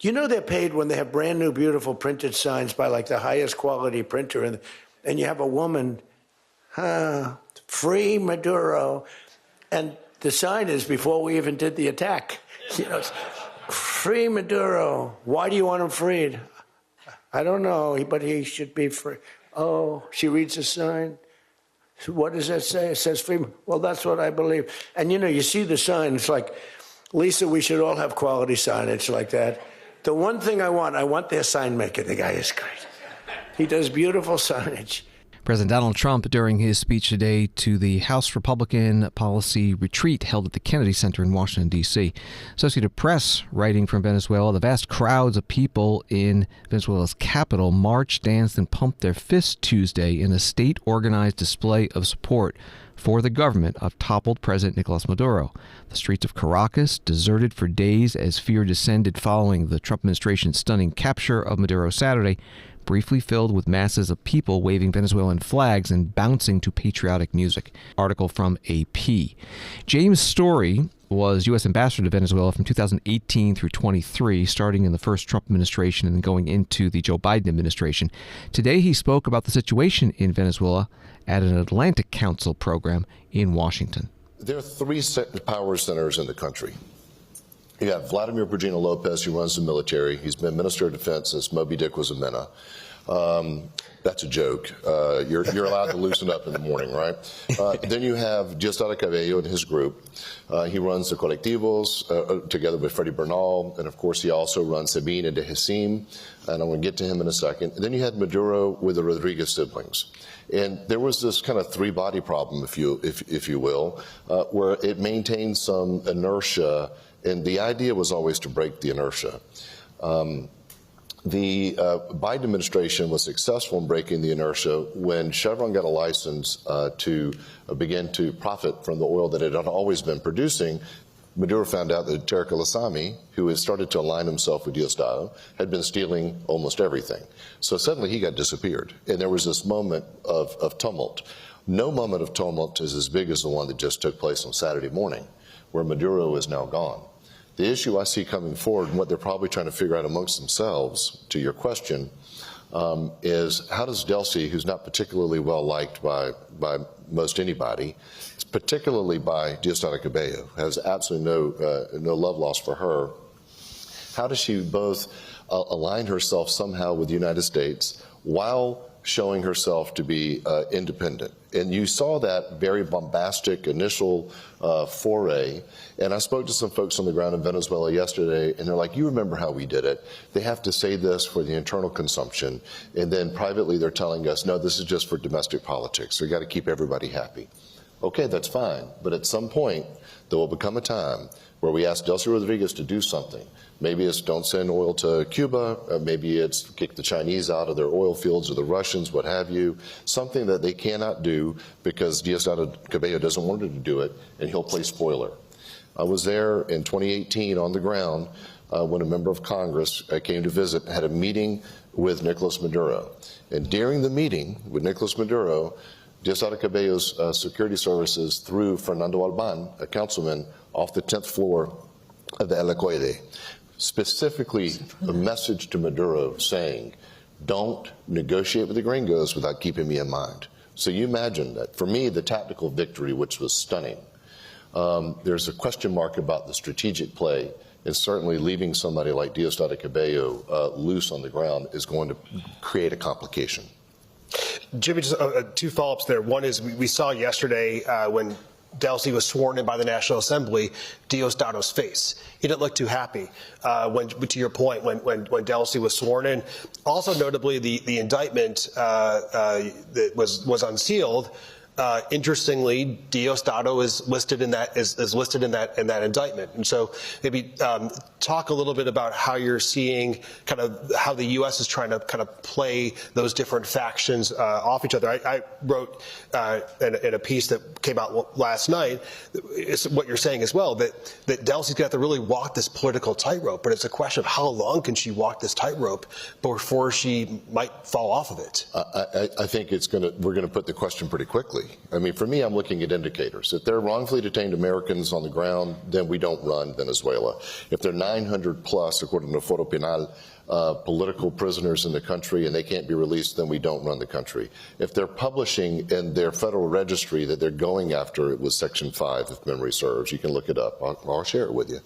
You know they're paid when they have brand new, beautiful printed signs by like the highest quality printer, and you have a woman, free Maduro, and the sign is before we even did the attack. You know, free Maduro. Why do you want him freed? I don't know, but he should be free. Oh, she reads the sign. What does that say? It says free. Well, that's what I believe. And you know, you see the sign. It's like, Lisa, we should all have quality signage like that. The one thing I want their sign maker. The guy is great. He does beautiful signage. President Donald Trump, during his speech today to the House Republican policy retreat held at the Kennedy Center in Washington, D.C. Associated Press, writing from Venezuela, the vast crowds of people in Venezuela's capital marched, danced, and pumped their fists Tuesday in a state-organized display of support for the government of toppled President Nicolas Maduro. The streets of Caracas deserted for days as fear descended following the Trump administration's stunning capture of Maduro Saturday, briefly filled with masses of people waving Venezuelan flags and bouncing to patriotic music. Article from AP. James Story was U.S. ambassador to Venezuela from 2018 through 23, starting in the first Trump administration and then going into the Joe Biden administration. Today he spoke about the situation in Venezuela at an Atlantic Council program in Washington. There are three power centers in the country. You have Vladimir Brugino Lopez, who runs the military. He's been Minister of Defense since Moby Dick was a minnow. That's a joke. You're allowed to loosen up in the morning, right? Then you have Diosdado Cabello and his group. He runs the colectivos together with Freddie Bernal, and of course he also runs Sabina de Hasim, and I'm going to get to him in a second. And then you had Maduro with the Rodriguez siblings. And there was this kind of three-body problem, if you will, where it maintained some inertia. And the idea was always to break the inertia. The Biden administration was successful in breaking the inertia when Chevron got a license to begin to profit from the oil that it had always been producing. Maduro found out that Tariq al-Assami, who had started to align himself with Diosdado, had been stealing almost everything. So suddenly he got disappeared. And there was this moment of tumult. No moment of tumult is as big as the one that just took place on Saturday morning, where Maduro is now gone. The issue I see coming forward, and what they're probably trying to figure out amongst themselves, to your question, is how does Delcy, who's not particularly well liked by most anybody, particularly by Diosdado Cabello, has absolutely no love lost for her, how does she both align herself somehow with the United States while showing herself to be independent? And you saw that very bombastic initial foray. And I spoke to some folks on the ground in Venezuela yesterday, and they're like, you remember how we did it. They have to say this for the internal consumption. And then privately they're telling us, no, this is just for domestic politics. We've got to keep everybody happy. Okay, that's fine. But at some point, there will become a time where we ask Delcy Rodriguez to do something. Maybe it's don't send oil to Cuba, maybe it's kick the Chinese out of their oil fields or the Russians, what have you, something that they cannot do because Diosdado Cabello doesn't want her to do it, and he'll play spoiler. I was there in 2018 on the ground when a member of Congress came to visit, had a meeting with Nicolas Maduro. And during the meeting with Nicolas Maduro, Diosdado Cabello's security services threw Fernando Alban, a councilman, off the 10th floor of the Helicoide. Specifically, a message to Maduro saying, don't negotiate with the gringos without keeping me in mind. So you imagine that. For me, the tactical victory, which was stunning, there's a question mark about the strategic play, and certainly leaving somebody like Diosdado Cabello loose on the ground is going to create a complication. Jimmy, just two follow-ups there. One is we saw yesterday when Delcy was sworn in by the National Assembly, Diosdado's face. He didn't look too happy, to your point, when Delcy was sworn in. Also notably, the indictment that was unsealed Interestingly, Diosdado is listed in that indictment, and so maybe talk a little bit about how you're seeing kind of how the U.S. is trying to kind of play those different factions off each other. I wrote in a piece that came out last night, is what you're saying as well, that Delsey's going to have to really walk this political tightrope, but it's a question of how long can she walk this tightrope before she might fall off of it. I think we're going to put the question pretty quickly. I mean, for me, I'm looking at indicators. If there are wrongfully detained Americans on the ground, then we don't run Venezuela. If there are 900 plus, according to Foro Penal, political prisoners in the country and they can't be released, then we don't run the country. If they're publishing in their federal registry that they're going after, it was Section 5, if memory serves, you can look it up. I'll share it with you.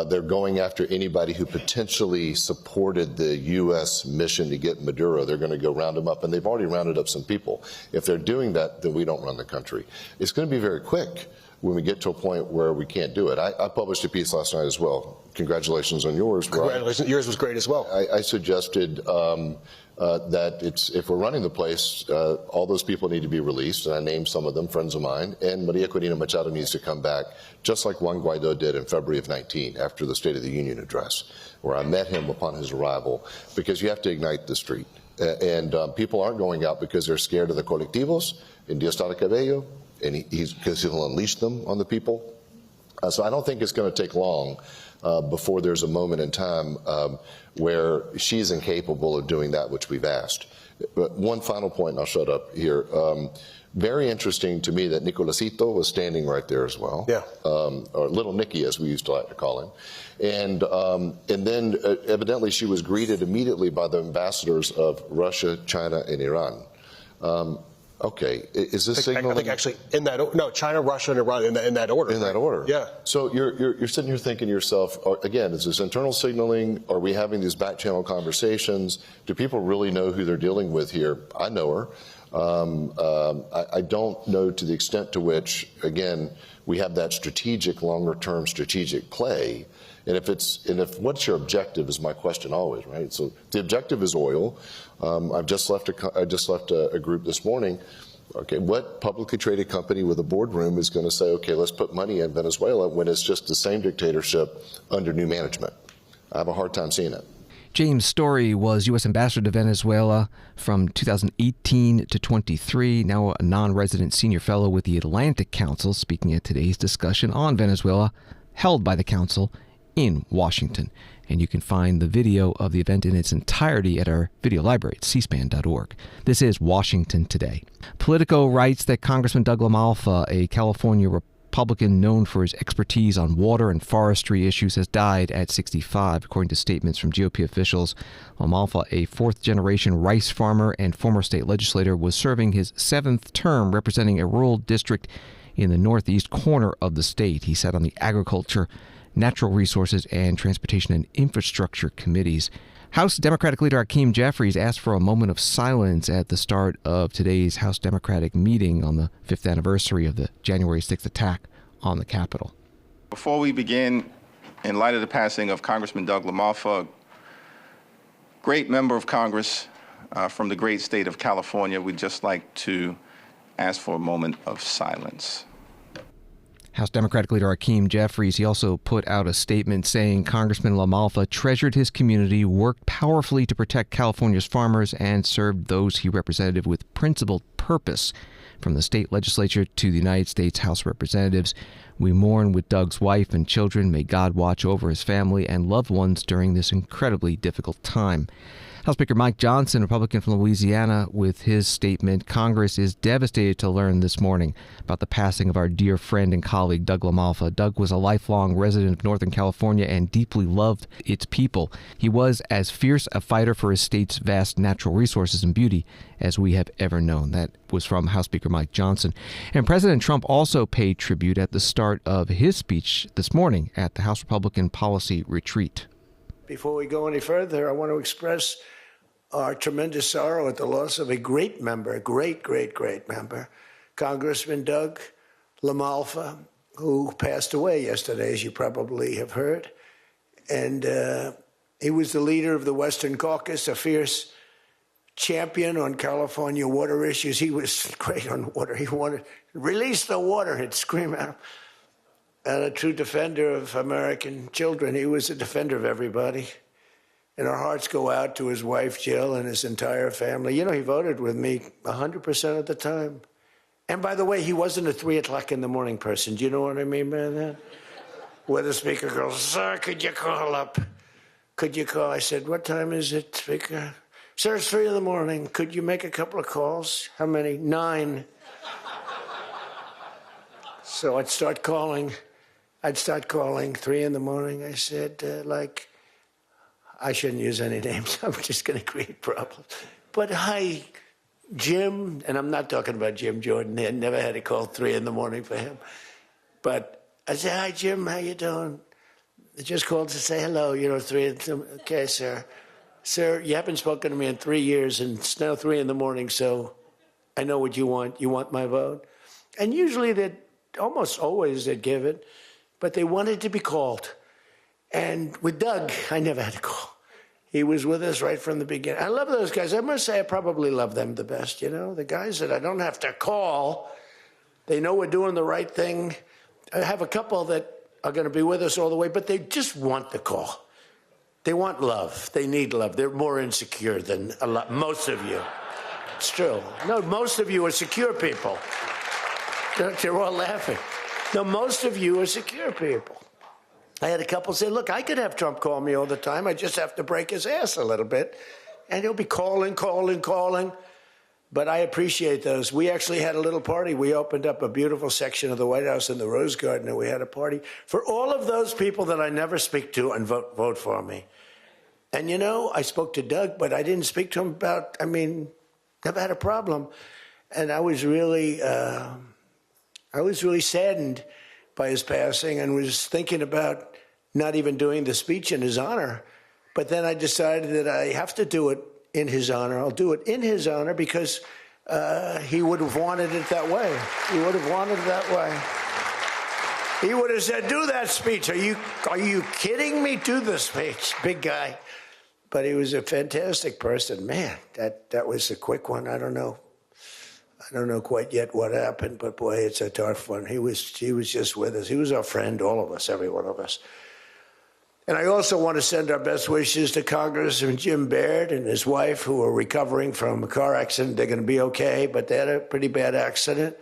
They're going after anybody who potentially supported the U.S. mission to get Maduro. They're going to go round them up, and they've already rounded up some people. If they're doing that, then we don't run the country. It's going to be very quick when we get to a point where we can't do it. I published a piece last night as well. Congratulations on yours. Congratulations. Yours was great as well. I suggested that if we're running the place, all those people need to be released, and I named some of them, friends of mine, and Maria Corina Machado needs to come back, just like Juan Guaido did in February of 19, after the State of the Union address, where I met him upon his arrival, because you have to ignite the street. And people aren't going out because they're scared of the colectivos in Diosdado Cabello, and because he'll unleash them on the people. So I don't think it's going to take long before there's a moment in time where she's incapable of doing that which we've asked. But one final point, and I'll shut up here. Very interesting to me that Nicolásito was standing right there as well. Yeah. Or Little Nicky, as we used to like to call him. And then evidently she was greeted immediately by the ambassadors of Russia, China, and Iran. Okay, is this signaling? I think actually in that, no, China, Russia, and Iran in that order. In that order. Yeah. So you're sitting here thinking to yourself, again, is this internal signaling? Are we having these back channel conversations? Do people really know who they're dealing with here? I know her. I don't know to the extent to which, again, we have that strategic, longer term strategic play. And if what's your objective is my question always, right? So the objective is oil. I just left a group this morning. Okay, what publicly traded company with a boardroom is going to say, okay, let's put money in Venezuela when it's just the same dictatorship under new management? I have a hard time seeing it. James Story was U.S. Ambassador to Venezuela from 2018 to 23, now a non-resident senior fellow with the Atlantic Council, speaking at today's discussion on Venezuela, held by the Council in Washington. And you can find the video of the event in its entirety at our video library at cspan.org. This is Washington Today. Politico writes that Congressman Doug LaMalfa, a California Republican known for his expertise on water and forestry issues, has died at 65, according to statements from GOP officials. LaMalfa, a fourth-generation rice farmer and former state legislator, was serving his seventh term representing a rural district in the northeast corner of the state. He sat on the Agriculture, Natural Resources, and Transportation and Infrastructure committees. House Democratic Leader Hakeem Jeffries asked for a moment of silence at the start of today's House Democratic meeting on the 5th anniversary of the January 6th attack on the Capitol. Before we begin, in light of the passing of Congressman Doug LaMalfa, great member of Congress from the great state of California, we'd just like to ask for a moment of silence. House Democratic Leader Hakeem Jeffries, he also put out a statement saying Congressman LaMalfa treasured his community, worked powerfully to protect California's farmers, and served those he represented with principled purpose. From the state legislature to the United States House of Representatives, we mourn with Doug's wife and children. May God watch over his family and loved ones during this incredibly difficult time. House Speaker Mike Johnson, Republican from Louisiana, with his statement, Congress is devastated to learn this morning about the passing of our dear friend and colleague, Doug LaMalfa. Doug was a lifelong resident of Northern California and deeply loved its people. He was as fierce a fighter for his state's vast natural resources and beauty as we have ever known. That was from House Speaker Mike Johnson. And President Trump also paid tribute at the start of his speech this morning at the House Republican Policy Retreat. Before we go any further, I want to express our tremendous sorrow at the loss of a great member, a great member, Congressman Doug LaMalfa, who passed away yesterday, as you probably have heard. And he was the leader of the Western Caucus, a fierce champion on California water issues. He was great on water. He wanted, release the water, he'd scream at him. And a true defender of American children. He was a defender of everybody. And our hearts go out to his wife, Jill, and his entire family. You know, he voted with me 100% of the time. And by the way, he wasn't a 3 o'clock in the morning person. Do you know what I mean by that? Where the speaker goes, sir, could you call up? Could you call? I said, what time is it, Speaker? Sir, it's 3 in the morning. Could you make a couple of calls? How many? 9. So I'd start calling 3 in the morning. I said, I shouldn't use any names. I'm just going to create problems. But hi, Jim, and I'm not talking about Jim Jordan. I never had a call 3 in the morning for him. But I said, hi, Jim, how you doing? I just called to say hello, 3 in the morning. Okay, sir. Sir, you haven't spoken to me in 3 years, and it's now 3 in the morning, so I know what you want. You want my vote? And usually, almost always they'd give it, but they wanted to be called. And with Doug, I never had a call. He was with us right from the beginning. I love those guys. I must say I probably love them the best, the guys that I don't have to call. They know we're doing the right thing. I have a couple that are going to be with us all the way, but they just want the call. They want love. They need love. They're more insecure than most of you. It's true. No, most of you are secure people. They're all laughing. No, most of you are secure people. I had a couple say, look, I could have Trump call me all the time. I just have to break his ass a little bit. And he'll be calling. But I appreciate those. We actually had a little party. We opened up a beautiful section of the White House in the Rose Garden, and we had a party for all of those people that I never speak to and vote for me. And, I spoke to Doug, but I didn't speak to him about, never had a problem. And I was really saddened by his passing and was thinking about not even doing the speech in his honor. But then I decided that I have to do it in his honor. I'll do it in his honor because he would have wanted it that way. He would have wanted it that way. He would have said, do that speech. Are you kidding me? Do the speech, big guy. But he was a fantastic person. Man, that was a quick one. I don't know quite yet what happened, but boy, it's a tough one. He was just with us. He was our friend, all of us, every one of us. And I also want to send our best wishes to Congressman Jim Baird and his wife, who are recovering from a car accident. They're going to be okay, but they had a pretty bad accident.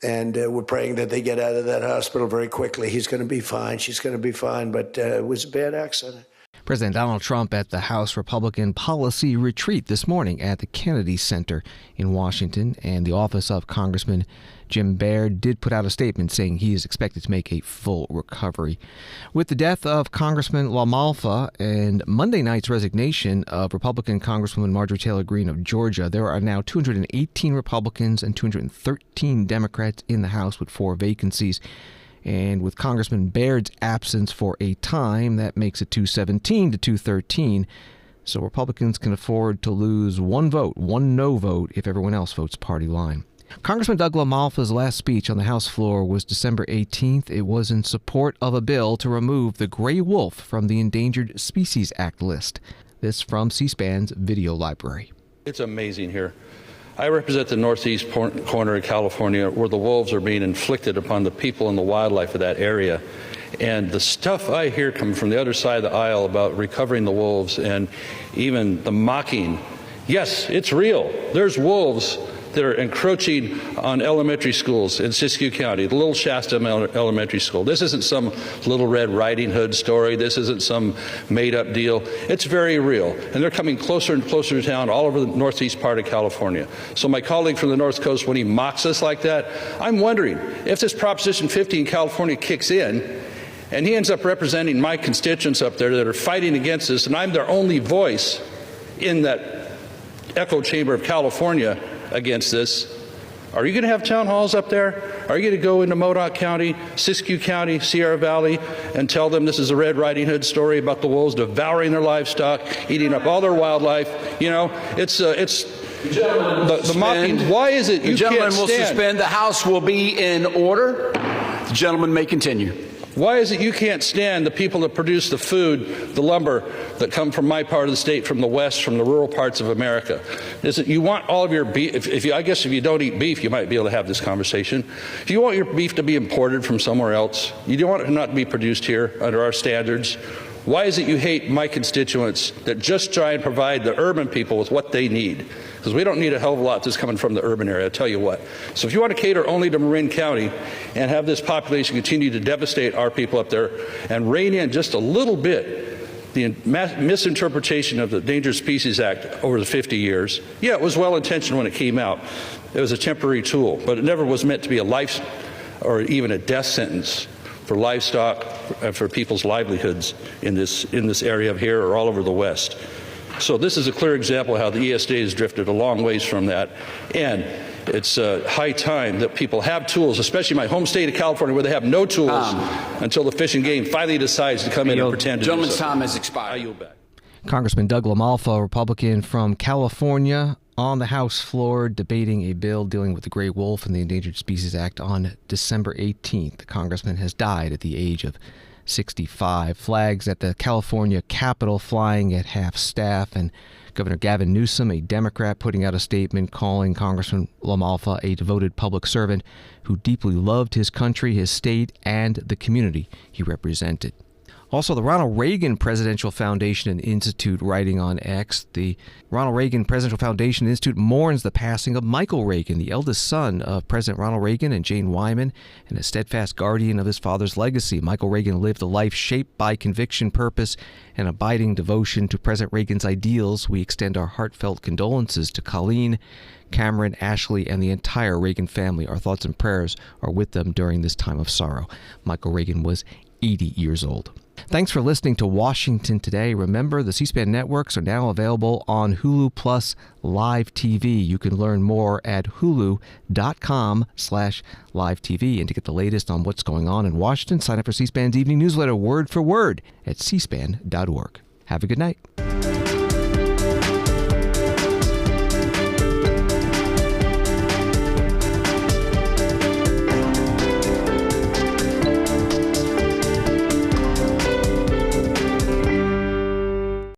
And we're praying that they get out of that hospital very quickly. He's going to be fine. She's going to be fine, but it was a bad accident. President Donald Trump at the House Republican Policy Retreat this morning at the Kennedy Center in Washington, and the office of Congressman Jim Baird did put out a statement saying he is expected to make a full recovery. With the death of Congressman LaMalfa and Monday night's resignation of Republican Congresswoman Marjorie Taylor Greene of Georgia, there are now 218 Republicans and 213 Democrats in the House with 4 vacancies. And with Congressman Baird's absence for a time, that makes it 217 to 213. So Republicans can afford to lose one vote, one no vote, if everyone else votes party line. Congressman Doug LaMalfa's last speech on the House floor was December 18th. It was in support of a bill to remove the gray wolf from the Endangered Species Act list. This from C-SPAN's video library. It's amazing here. I represent the northeast corner of California where the wolves are being inflicted upon the people and the wildlife of that area. And the stuff I hear coming from the other side of the aisle about recovering the wolves and even the mocking, yes, it's real. There's wolves that are encroaching on elementary schools in Siskiyou County, the Little Shasta Elementary School. This isn't some Little Red Riding Hood story. This isn't some made-up deal. It's very real, and they're coming closer and closer to town all over the northeast part of California. So my colleague from the North Coast, when he mocks us like that, I'm wondering if this Proposition 50 in California kicks in, and he ends up representing my constituents up there that are fighting against this, and I'm their only voice in that echo chamber of California against this. Are you going to have town halls up there? Are you going to go into Modoc County, Siskiyou County, Sierra Valley, and tell them this is a Red Riding Hood story about the wolves devouring their livestock, eating up all their wildlife? It's the mocking. Why is it you can't stand? The gentleman will suspend. The House will be in order. The gentleman may continue. Why is it you can't stand the people that produce the food, the lumber that come from my part of the state, from the West, from the rural parts of America? Is it you want all of your beef? I guess if you don't eat beef, you might be able to have this conversation. If you want your beef to be imported from somewhere else, you don't want it not to be produced here under our standards. Why is it you hate my constituents that just try and provide the urban people with what they need? Because we don't need a hell of a lot that's coming from the urban area, I'll tell you what. So if you want to cater only to Marin County and have this population continue to devastate our people up there and rein in just a little bit the misinterpretation of the Endangered Species Act over the 50 years, yeah, it was well-intentioned when it came out. It was a temporary tool, but it never was meant to be a life or even a death sentence for livestock and for people's livelihoods in this area of here or all over the West. So this is a clear example of how the ESD has drifted a long ways from that. And it's high time that people have tools, especially my home state of California, where they have no tools until the Fish and Game finally decides to come in and pretend to do Gentleman's so. time has expired. I yield back. Congressman Doug LaMalfa, Republican from California, on the House floor debating a bill dealing with the gray wolf and the Endangered Species Act on December 18th. The congressman has died at the age of 65. Flags at the California Capitol flying at half-staff, and Governor Gavin Newsom, a Democrat, putting out a statement calling Congressman LaMalfa a devoted public servant who deeply loved his country, his state, and the community he represented. Also, the Ronald Reagan Presidential Foundation and Institute writing on X. The Ronald Reagan Presidential Foundation and Institute mourns the passing of Michael Reagan, the eldest son of President Ronald Reagan and Jane Wyman, and a steadfast guardian of his father's legacy. Michael Reagan lived a life shaped by conviction, purpose, and abiding devotion to President Reagan's ideals. We extend our heartfelt condolences to Colleen, Cameron, Ashley, and the entire Reagan family. Our thoughts and prayers are with them during this time of sorrow. Michael Reagan was 80 years old. Thanks for listening to Washington Today. Remember, the C-SPAN networks are now available on Hulu Plus Live TV. You can learn more at hulu.com/live TV. And to get the latest on what's going on in Washington, sign up for C-SPAN's evening newsletter, word for word, at cspan.org. Have a good night.